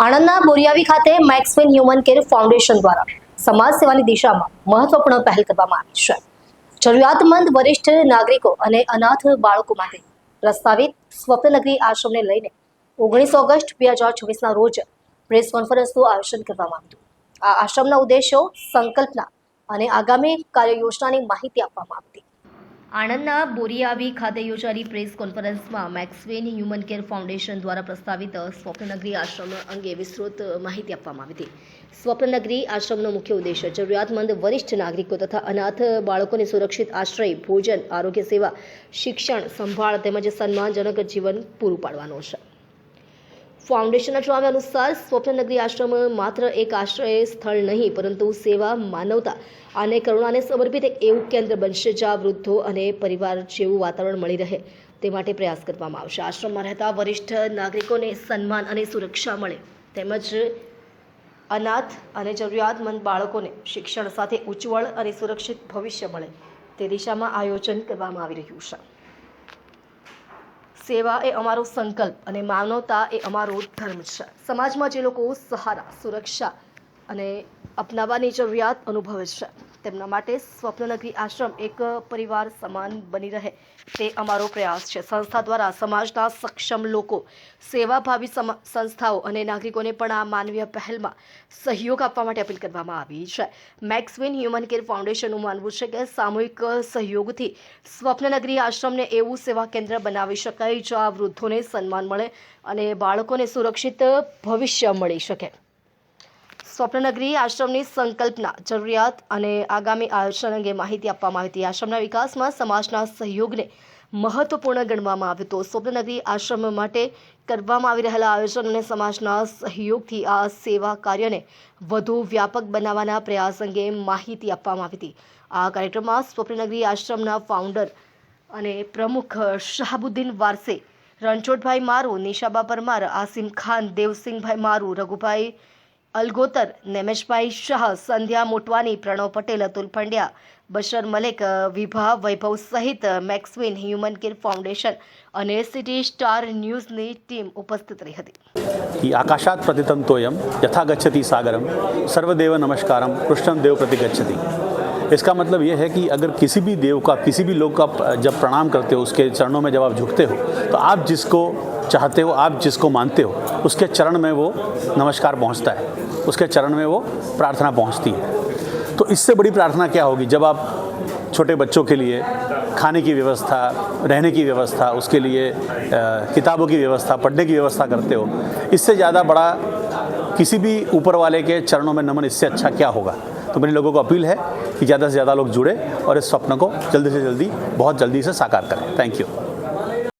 આણંદના બોરિયાવી ખાતે મેક્સવેન human care foundation દ્વારા સમાજ સેવાની દિશામાં મહત્વપૂર્ણ પહેલ કરવામાં આવી છે. જરૂરિયાતમંદ વરિષ્ઠ નાગરિકો અને અનાથ બાળકો માટે પ્રસ્તાવિત સ્વપ્નનગરી આશ્રમને લઈને 19 ઓગસ્ટ 2024ના રોજ પ્રેસ કોન્ફરન્સનું આયોજન કરવામાં આવ્યું. આ આશ્રમના ઉદ્દેશો, સંકલ્પના અને આગામી કાર્યયોજનાની માહિતી આપવામાં આવી. આણંદના બોરિયાવી ખાતે યોજાયેલી પ્રેસ કોન્ફરન્સમાં મેક્સવેન હ્યુમન કેર ફાઉન્ડેશન દ્વારા પ્રસ્તાવિત સ્વપ્નનગરી આશ્રમ અંગે વિસ્તૃત માહિતી આપવામાં આવી હતી. સ્વપ્નનગરી આશ્રમનો મુખ્ય ઉદ્દેશ જરૂરિયાતમંદ વરિષ્ઠ નાગરિકો તથા અનાથ બાળકોને સુરક્ષિત આશ્રય, ભોજન, આરોગ્ય સેવા, શિક્ષણ, સંભાળ તેમજ સન્માનજનક જીવન પૂરું પાડવાનો છે. ફાઉન્ડેશનના જણાવ્યા અનુસાર સ્વપ્નનગરી આશ્રમ માત્ર એક આશ્રય સ્થળ નહીં, પરંતુ સેવા, માનવતા અને કરુણાને સમર્પિત એક એવું કેન્દ્ર બનશે જ્યાં વૃદ્ધો અને પરિવાર જેવું વાતાવરણ મળી રહે તે માટે પ્રયાસ કરવામાં આવશે. આશ્રમમાં રહેતા વરિષ્ઠ નાગરિકોને સન્માન અને સુરક્ષા મળે તેમજ અનાથ અને જરૂરિયાતમંદ બાળકોને શિક્ષણ સાથે ઉજ્જવળ અને સુરક્ષિત ભવિષ્ય મળે તે દિશામાં આયોજન કરવામાં આવી રહ્યું છે. સેવા એ અમારો સંકલ્પ અને માનવતા એ અમારો ધર્મ છે. સમાજમાં જે લોકો સહારા, સુરક્ષા અને અપનાવવાની જરૂરિયાત અનુભવે છે તેમના માટે સ્વપ્નનગરી આશ્રમ એક પરિવાર સમાન બની રહે તે અમારો પ્રયાસ છે. સંસ્થા દ્વારા સમાજના સક્ષમ લોકો, સેવાભાવી સંસ્થાઓ અને નાગરિકોને પણ આ માનવીય પહેલમાં સહયોગ આપવા માટે અપીલ કરવામાં આવી છે. મેક્સવેન હ્યુમન કેર ફાઉન્ડેશનનું માનવું છે કે સામૂહિક સહયોગથી સ્વપ્નનગરી આશ્રમને એવું સેવા કેન્દ્ર બનાવી શકાય જ્યાં વૃદ્ધોને સન્માન મળે અને બાળકોને સુરક્ષિત ભવિષ્ય મળી શકે. સ્વપ્નનગરી આશ્રમની સંકલ્પના, જરૂરિયાત અને આગામી આયોજન અંગે માહિતી આપવામાં આવી હતી. આશ્રમના વિકાસમાં સમાજના સહયોગને મહત્વપૂર્ણ ગણવામાં આવ્યું હતું. સ્વપ્નનગરી આશ્રમ માટે કરવામાં આવી રહેલા આયોજન અને સમાજના સહયોગથી આ સેવા કાર્યને વધુ વ્યાપક બનાવવાના પ્રયાસ અંગે માહિતી આપવામાં આવી હતી. આ કાર્યક્રમમાં સ્વપ્નનગરી આશ્રમના ફાઉન્ડર અને પ્રમુખ શાહબુદ્દીન વારસે, રણછોડભાઈ મારુ, નિશાબા પરમાર, આસિમ ખાન, દેવસિંહભાઈ મારુ, રઘુભાઈ અલગોતર, નેમેશભાઈ શાહ, સંધ્યા મોટવાની, પ્રણવ પટેલ, અતુલ પંડ્યા, બશર મલિક, વિભા વૈભવ સહિત મેક્સવેન હ્યુમન કેર ફાઉન્ડેશન અને સિટી સ્ટાર ન્યૂઝની ટીમ ઉપસ્થિત રહી હતી. आकाशात् प्रतितं तोयम यथा गच्छति सागरम सर्वदेव नमस्कारम कृष्णम देव प्रति गच्छति. इसका मतलब ये है कि अगर किसी भी देव का, किसी भी लोग का जब प्रणाम करते हो, उसके चरणों में जब आप झुकते हो, तो आप जिसको चाहते हो, आप जिसको मानते हो, उसके चरण में वो नमस्कार पहुंचता है, उसके चरण में वो प्रार्थना पहुंचती है. तो इससे बड़ी प्रार्थना क्या होगी जब आप छोटे बच्चों के लिए खाने की व्यवस्था, रहने की व्यवस्था, उसके लिए किताबों की व्यवस्था, पढ़ने की व्यवस्था करते हो. इससे ज़्यादा बड़ा किसी भी ऊपर वाले के चरणों में नमन, इससे अच्छा क्या होगा. तो मेरे लोगों को अपील है कि ज़्यादा से ज़्यादा लोग जुड़े और इस स्वप्न को जल्दी से जल्दी, बहुत जल्दी से साकार करें. Thank you.